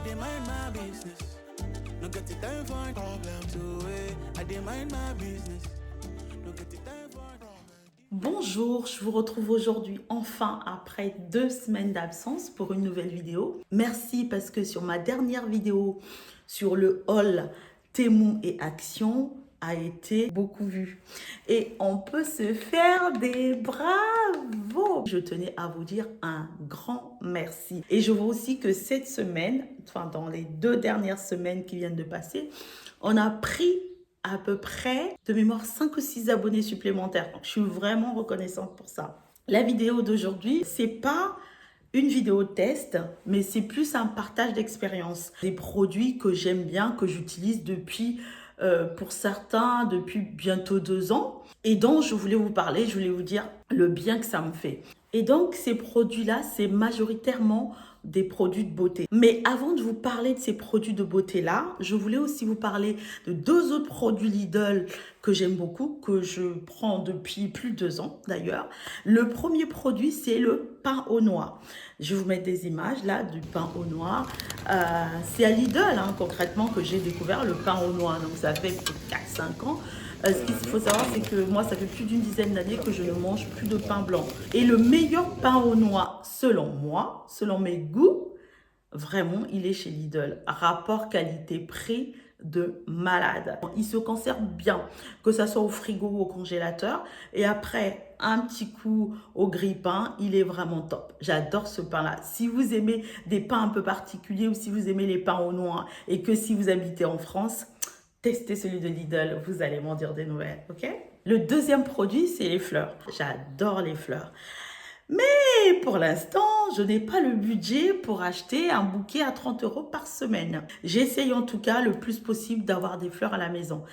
dey mind my business. No get the time for problem. So I dey mind my business. No get the time for problem. Bonjour, je vous retrouve aujourd'hui enfin après 2 semaines d'absence pour une nouvelle vidéo. Merci parce que sur ma dernière vidéo sur le haul Temu et Action a été beaucoup vue. Et on peut se faire des bravos. Je tenais à vous dire un grand merci. Et je vois aussi que cette semaine, enfin dans les 2 dernières semaines qui viennent de passer, on a pris à peu près de mémoire 5 ou 6 abonnés supplémentaires. Donc, je suis vraiment reconnaissante pour ça. La vidéo d'aujourd'hui, c'est pas une vidéo test, mais c'est plus un partage d'expérience. Des produits que j'aime bien, que j'utilise depuis, pour certains, depuis bientôt 2 ans. Et dont je voulais vous parler, je voulais vous dire le bien que ça me fait. Et donc, ces produits-là, c'est majoritairement des produits de beauté. Mais avant de vous parler de ces produits de beauté-là, je voulais aussi vous parler de 2 autres produits Lidl que j'aime beaucoup, que je prends depuis plus de 2 ans d'ailleurs. Le premier produit, c'est le pain au noix. Je vais vous mettre des images là du pain au noix. C'est à Lidl concrètement que j'ai découvert le pain au noix. Donc ça fait 4-5 ans. Ce qu'il faut savoir, c'est que moi, ça fait plus d'une dizaine d'années que je ne mange plus de pain blanc. Et le meilleur pain aux noix, selon moi, selon mes goûts, vraiment, il est chez Lidl. Rapport qualité-prix de malade. Il se conserve bien, que ça soit au frigo ou au congélateur. Et après, un petit coup au grille-pain, il est vraiment top. J'adore ce pain-là. Si vous aimez des pains un peu particuliers ou si vous aimez les pains aux noix et que si vous habitez en France, testez celui de Lidl, vous allez m'en dire des nouvelles, ok? Le deuxième produit, c'est les fleurs. J'adore les fleurs. Mais pour l'instant, je n'ai pas le budget pour acheter un bouquet à 30 € par semaine. J'essaye en tout cas le plus possible d'avoir des fleurs à la maison.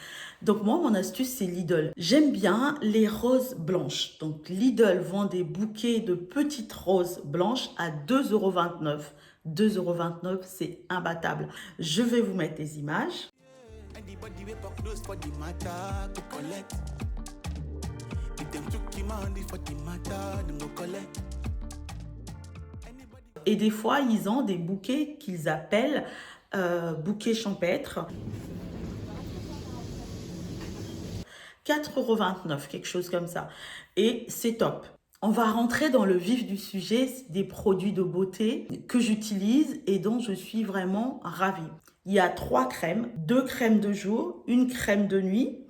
Donc moi, mon astuce, c'est Lidl. J'aime bien les roses blanches. Donc Lidl vend des bouquets de petites roses blanches à 2,29 €. 2,29 €, c'est imbattable. Je vais vous mettre des images. Anybody we pop close for the matter to collect. If them took him on for the matter, them go collect. Et des fois, ils ont des bouquets qu'ils appellent bouquets champêtres. 4,29 €, quelque chose comme ça. Et c'est top. On va rentrer dans le vif du sujet des produits de beauté que j'utilise et dont je suis vraiment ravie. Il y a 3 crèmes, 2 crèmes de jour, une crème de nuit.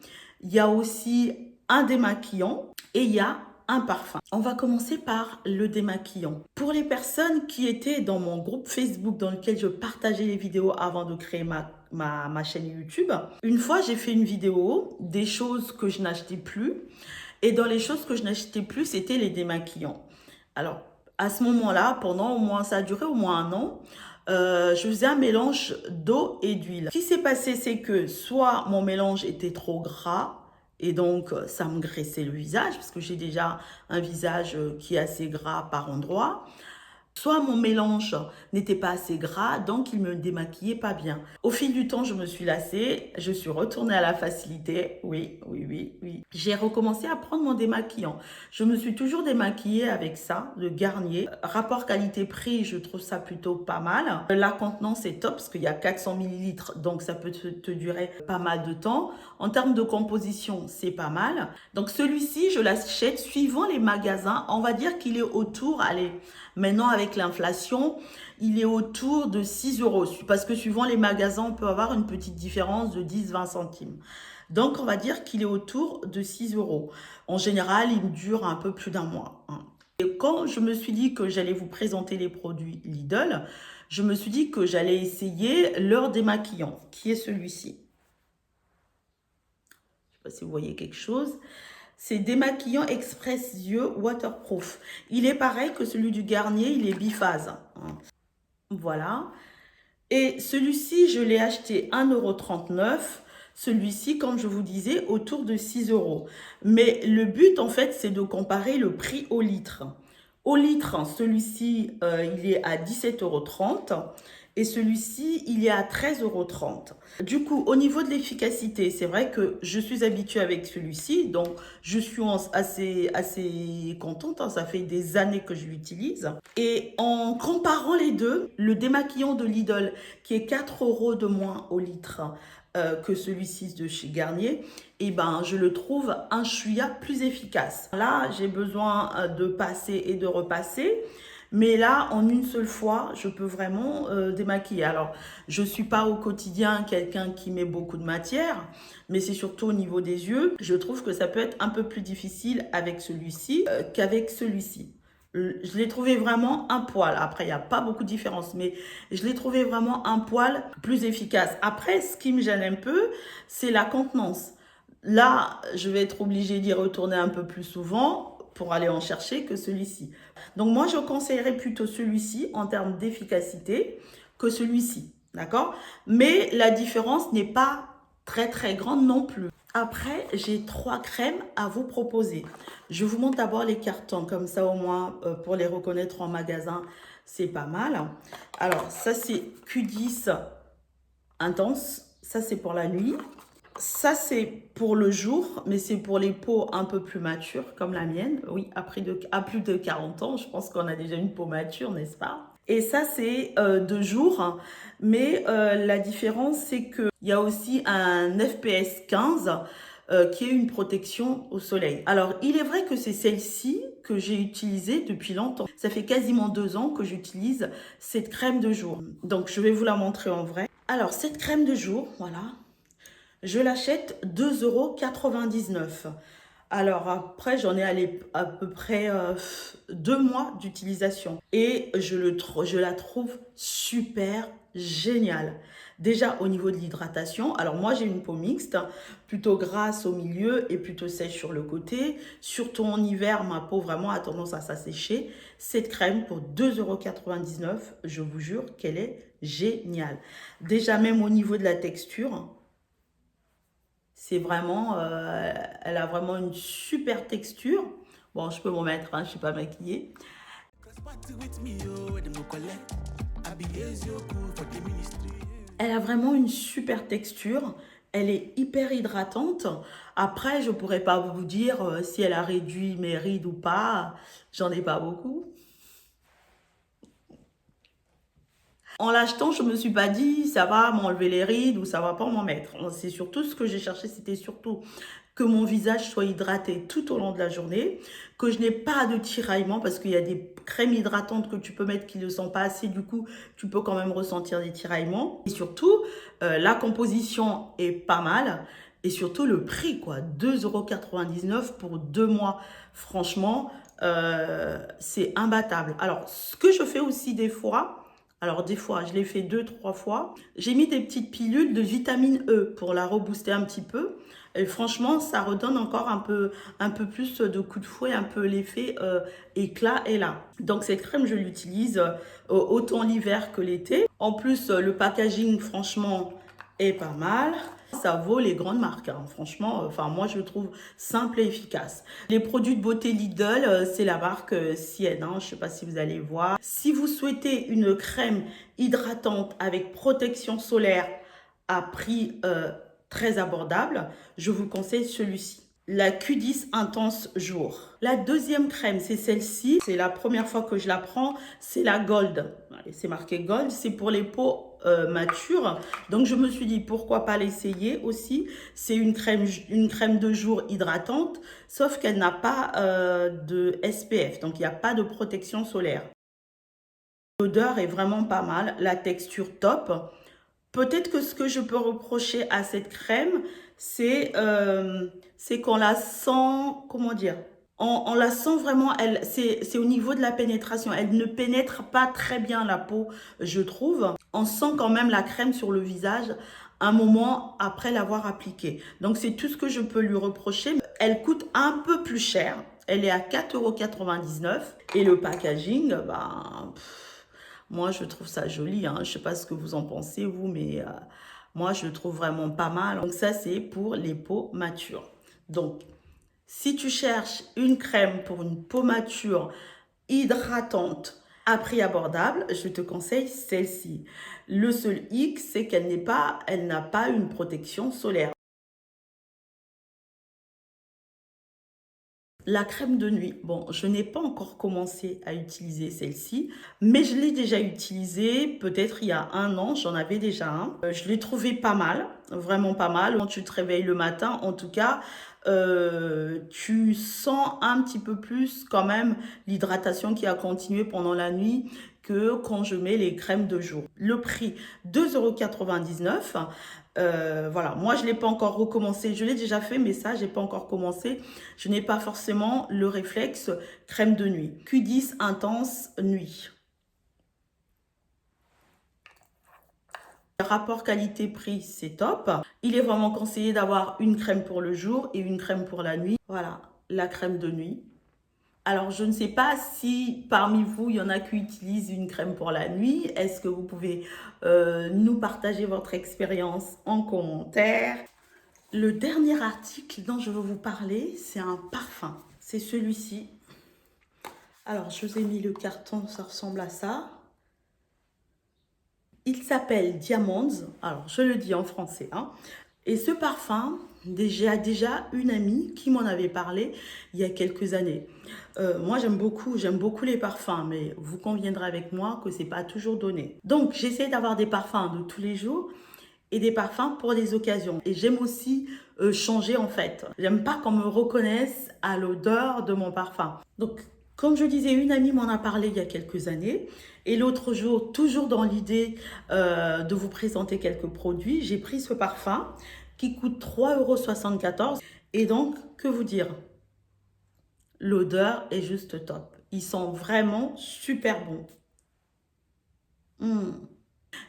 Il y a aussi un démaquillant et il y a un parfum. On va commencer par le démaquillant. Pour les personnes qui étaient dans mon groupe Facebook dans lequel je partageais les vidéos avant de créer ma chaîne YouTube, une fois j'ai fait une vidéo des choses que je n'achetais plus. Et dans les choses que je n'achetais plus, c'était les démaquillants. Alors, à ce moment-là, ça a duré au moins 1 an, je faisais un mélange d'eau et d'huile. Ce qui s'est passé, c'est que soit mon mélange était trop gras, et donc ça me graissait le visage, parce que j'ai déjà un visage qui est assez gras par endroits. Soit mon mélange n'était pas assez gras, donc il me démaquillait pas bien. Au fil du temps, je me suis lassée, je suis retournée à la facilité. Oui. J'ai recommencé à prendre mon démaquillant. Je me suis toujours démaquillée avec ça, le Garnier. Rapport qualité-prix, je trouve ça plutôt pas mal. La contenance est top parce qu'il y a 400 ml, donc ça peut te durer pas mal de temps. En termes de composition, c'est pas mal. Donc celui-ci, je l'achète suivant les magasins. On va dire qu'il est autour, allez, maintenant avec l'inflation, il est autour de 6 €. Parce que suivant les magasins, on peut avoir une petite différence de 10-20 centimes. Donc, on va dire qu'il est autour de 6 €. En général, il dure un peu plus d'1 mois. Et quand je me suis dit que j'allais vous présenter les produits Lidl, je me suis dit que j'allais essayer leur démaquillant, qui est celui-ci. Je ne sais pas si vous voyez quelque chose. C'est démaquillant express yeux waterproof. Il est pareil que celui du Garnier, il est biphase. Voilà. Et celui-ci, je l'ai acheté 1,39 €. Celui-ci, comme je vous disais, autour de 6 €. Mais le but, en fait, c'est de comparer le prix au litre. Au litre, celui-ci, il est à 17,30 € Et celui-ci, il est à 13,30 €. Du coup, au niveau de l'efficacité, c'est vrai que je suis habituée avec celui-ci. Donc, je suis assez contente. Hein, ça fait des années que je l'utilise. Et en comparant les deux, le démaquillant de Lidl, qui est 4 € de moins au litre que celui-ci de chez Garnier, et ben, je le trouve un chouïa plus efficace. Là, j'ai besoin de passer et de repasser. Mais là, en une seule fois, je peux vraiment démaquiller. Alors, je ne suis pas au quotidien quelqu'un qui met beaucoup de matière, mais c'est surtout au niveau des yeux. Je trouve que ça peut être un peu plus difficile avec celui-ci qu'avec celui-ci. Je l'ai trouvé vraiment un poil. Après, il n'y a pas beaucoup de différence, mais je l'ai trouvé vraiment un poil plus efficace. Après, ce qui me gêne un peu, c'est la contenance. Là, je vais être obligée d'y retourner un peu plus souvent pour aller en chercher que celui-ci. Donc moi, je conseillerais plutôt celui-ci en termes d'efficacité que celui-ci, d'accord? Mais la différence n'est pas très grande non plus. Après, j'ai 3 crèmes à vous proposer. Je vous montre d'abord les cartons, comme ça au moins pour les reconnaître en magasin, c'est pas mal. Alors ça c'est Q10 Intense, ça c'est pour la nuit. Ça, c'est pour le jour, mais c'est pour les peaux un peu plus matures, comme la mienne. Oui, à plus de 40 ans, je pense qu'on a déjà une peau mature, n'est-ce pas? Et ça, c'est de jour, hein. Mais la différence, c'est qu'il y a aussi un FPS 15 qui est une protection au soleil. Alors, il est vrai que c'est celle-ci que j'ai utilisée depuis longtemps. Ça fait quasiment 2 ans que j'utilise cette crème de jour. Donc, je vais vous la montrer en vrai. Alors, cette crème de jour, voilà. Je l'achète 2,99 €. Alors après, j'en ai allé à peu près 2 mois d'utilisation. Et je la trouve super géniale. Déjà au niveau de l'hydratation, alors moi j'ai une peau mixte, plutôt grasse au milieu et plutôt sèche sur le côté. Surtout en hiver, ma peau vraiment a tendance à s'assécher. Cette crème pour 2,99 €, je vous jure qu'elle est géniale. Déjà même au niveau de la texture, c'est vraiment, elle a vraiment une super texture. Bon, je peux m'en mettre, hein, je ne suis pas maquillée. Elle a vraiment une super texture. Elle est hyper hydratante. Après, je ne pourrais pas vous dire si elle a réduit mes rides ou pas. J'en ai pas beaucoup. En l'achetant, je ne me suis pas dit ça va m'enlever les rides ou ça va pas m'en mettre. C'est surtout ce que j'ai cherché, c'était surtout que mon visage soit hydraté tout au long de la journée, que je n'ai pas de tiraillement parce qu'il y a des crèmes hydratantes que tu peux mettre qui ne sont pas assez, du coup, tu peux quand même ressentir des tiraillements. Et surtout, la composition est pas mal et surtout le prix, quoi, 2,99 € pour 2 mois. Franchement, c'est imbattable. Alors, ce que je fais aussi des fois, je l'ai fait 2-3 fois. J'ai mis des petites pilules de vitamine E pour la rebooster un petit peu. Et franchement, ça redonne encore un peu plus de coup de fouet, un peu l'effet éclat est là. Donc cette crème, je l'utilise autant l'hiver que l'été. En plus, le packaging, franchement, est pas mal. Ça vaut les grandes marques, hein. Franchement, enfin moi je le trouve simple et efficace. Les produits de beauté Lidl, c'est la marque Sienne, hein. Je ne sais pas si vous allez voir. Si vous souhaitez une crème hydratante avec protection solaire à prix très abordable, je vous conseille celui-ci. La Q10 Intense Jour. La deuxième crème, c'est celle-ci. C'est la première fois que je la prends. C'est la Gold. C'est marqué Gold. C'est pour les peaux matures. Donc, je me suis dit, pourquoi pas l'essayer aussi. C'est une crème de jour hydratante, sauf qu'elle n'a pas de SPF. Donc, il n'y a pas de protection solaire. L'odeur est vraiment pas mal. La texture top. Peut-être que ce que je peux reprocher à cette crème, c'est qu'on la sent, comment dire, on la sent vraiment, c'est au niveau de la pénétration. Elle ne pénètre pas très bien la peau, je trouve. On sent quand même la crème sur le visage un moment après l'avoir appliquée. Donc, c'est tout ce que je peux lui reprocher. Elle coûte un peu plus cher. Elle est à 4,99 € et le packaging, moi, je trouve ça joli, hein. Je ne sais pas ce que vous en pensez, vous, mais moi, je le trouve vraiment pas mal. Donc, ça, c'est pour les peaux matures. Donc, si tu cherches une crème pour une peau mature, hydratante, À prix abordable, je te conseille celle-ci. Le seul hic, c'est qu'elle n'a pas une protection solaire. La crème de nuit, bon, je n'ai pas encore commencé à utiliser celle-ci, mais je l'ai déjà utilisée peut-être il y a 1 an, j'en avais déjà un. Je l'ai trouvé pas mal, vraiment pas mal. Quand tu te réveilles le matin, en tout cas, tu sens un petit peu plus quand même l'hydratation qui a continué pendant la nuit que quand je mets les crèmes de jour. Le prix, 2,99 €. Voilà, moi je ne l'ai pas encore recommencé, je l'ai déjà fait, mais ça, je n'ai pas encore commencé. Je n'ai pas forcément le réflexe crème de nuit. Q10 intense nuit. Le rapport qualité-prix, c'est top. Il est vraiment conseillé d'avoir une crème pour le jour et une crème pour la nuit. Voilà, la crème de nuit. Alors, je ne sais pas si parmi vous, il y en a qui utilisent une crème pour la nuit. Est-ce que vous pouvez nous partager votre expérience en commentaire? Le dernier article dont je veux vous parler, c'est un parfum. C'est celui-ci. Alors, je vous ai mis le carton, ça ressemble à ça. Il s'appelle Diamonds. Alors, je le dis en français, hein. Et ce parfum, j'ai déjà une amie qui m'en avait parlé il y a quelques années. Moi, j'aime beaucoup les parfums, mais vous conviendrez avec moi que c'est pas toujours donné. Donc, j'essaie d'avoir des parfums de tous les jours et des parfums pour des occasions. Et j'aime aussi changer en fait. J'aime pas qu'on me reconnaisse à l'odeur de mon parfum. Donc, comme je disais, une amie m'en a parlé il y a quelques années. Et l'autre jour, toujours dans l'idée de vous présenter quelques produits, j'ai pris ce parfum qui coûte 3,74 €. Et donc, que vous dire? L'odeur est juste top. Ils sont vraiment super bons.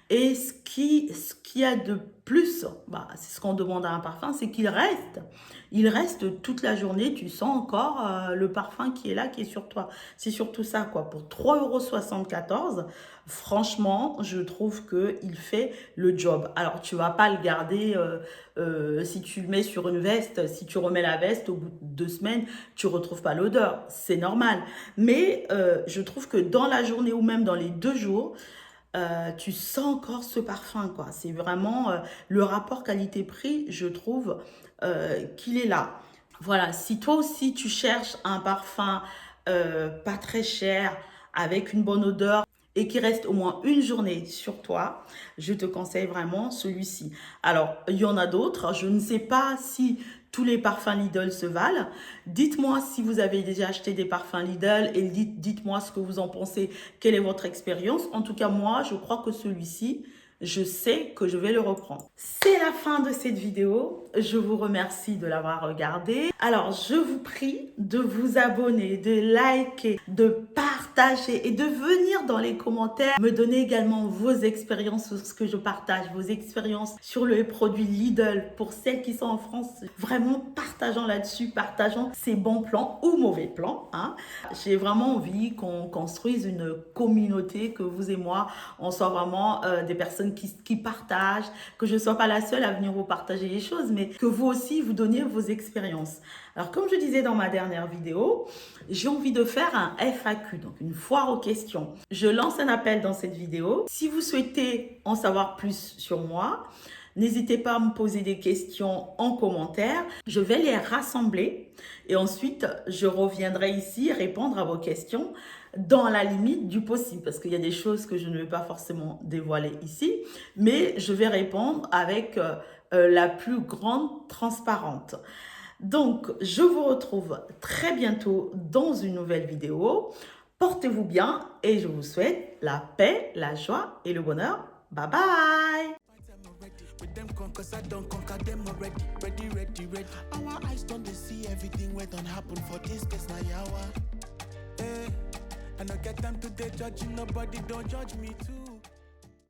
Et ce qu'il y a de plus, bah, c'est ce qu'on demande à un parfum, c'est qu'il reste. Il reste toute la journée, tu sens encore le parfum qui est là, qui est sur toi. C'est surtout ça, quoi. Pour 3,74 €, franchement, je trouve qu'il fait le job. Alors, tu vas pas le garder, si tu le mets sur une veste, si tu remets la veste, au bout de 2 semaines, tu retrouves pas l'odeur. C'est normal. Mais je trouve que dans la journée ou même dans les 2 jours, tu sens encore ce parfum, quoi. C'est vraiment le rapport qualité-prix, je trouve qu'il est là. Voilà, si toi aussi tu cherches un parfum pas très cher, avec une bonne odeur et qui reste au moins une journée sur toi, je te conseille vraiment celui-ci. Alors, il y en a d'autres. Je ne sais pas si tous les parfums Lidl se valent. Dites-moi si vous avez déjà acheté des parfums Lidl et dites-moi ce que vous en pensez. Quelle est votre expérience? En tout cas, moi, je crois que celui-ci, je sais que je vais le reprendre. C'est la fin de cette vidéo. Je vous remercie de l'avoir regardée. Alors, je vous prie de vous abonner, de liker, de partager et de venir dans les commentaires me donner également vos expériences sur ce que je partage, vos expériences sur les produits Lidl pour celles qui sont en France. Vraiment, partageons là-dessus, partageons ces bons plans ou mauvais plans, hein. J'ai vraiment envie qu'on construise une communauté, que vous et moi, on soit vraiment des personnes qui partagent, que je ne sois pas la seule à venir vous partager les choses, mais que vous aussi, vous donniez vos expériences. Alors, comme je disais dans ma dernière vidéo, j'ai envie de faire un FAQ, donc une foire aux questions. Je lance un appel dans cette vidéo. Si vous souhaitez en savoir plus sur moi, n'hésitez pas à me poser des questions en commentaire. Je vais les rassembler et ensuite, je reviendrai ici répondre à vos questions dans la limite du possible, parce qu'il y a des choses que je ne vais pas forcément dévoiler ici, mais je vais répondre avec la plus grande transparence. Donc, je vous retrouve très bientôt dans une nouvelle vidéo. Portez-vous bien et je vous souhaite la paix, la joie et le bonheur. Bye bye! With them cause I don't conquer them already. Ready. Our eyes don't they see everything where don't happen for this case now yawa. I don't get time to judge nobody, don't judge me too.